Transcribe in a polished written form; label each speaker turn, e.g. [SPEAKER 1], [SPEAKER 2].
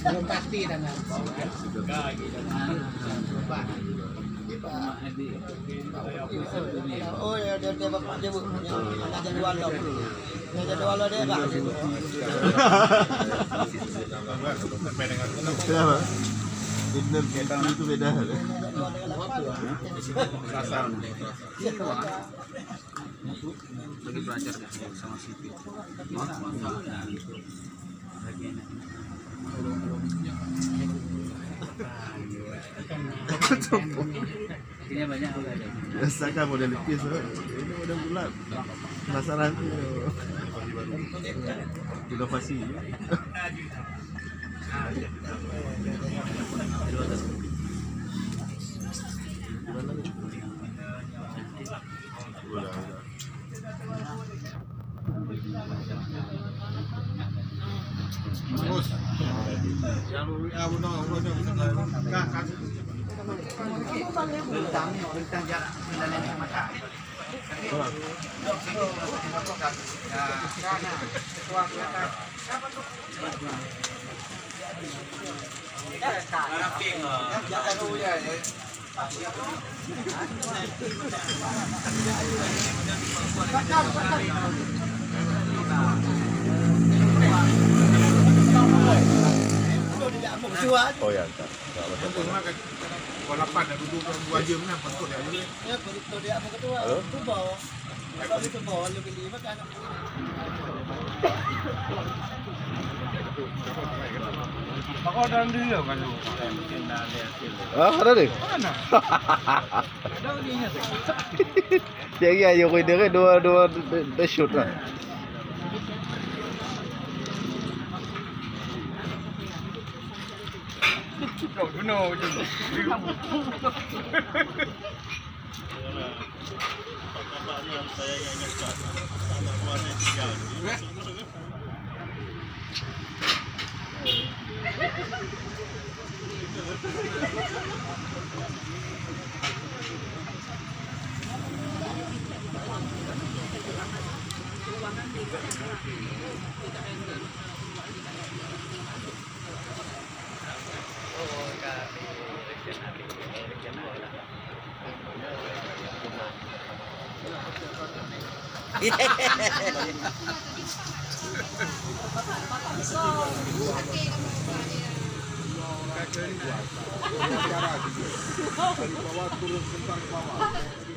[SPEAKER 1] Belum pasti dan
[SPEAKER 2] Oh ya dia bapak dia bu, ada jadwal dong. Ada jadwal dia enggak?
[SPEAKER 3] Kenapa? Internet itu beda.
[SPEAKER 4] Lagi belajar sama Siti. Ini banyak ada.
[SPEAKER 3] Biasakan model lukis, ini model bulat. Penasaran tu. Inovasi.
[SPEAKER 5] Terus. Yang abu no, kan.
[SPEAKER 4] Bentang jarak kendalian sama kak.
[SPEAKER 3] Oh ya, tak.
[SPEAKER 5] Walapan dah duduk dua jam nak patut dah.
[SPEAKER 2] Ya, betul dia mau ketua. Tu bawa. Kalau itu bawa lebih lima kan.
[SPEAKER 5] Maka dalam diri lo kan.
[SPEAKER 3] Ah, ada deh.
[SPEAKER 5] Mana?
[SPEAKER 3] Jadi ayo kau dengar dua shoot lah.
[SPEAKER 5] Kau benar je. Bawah turun sebentar ke bawah.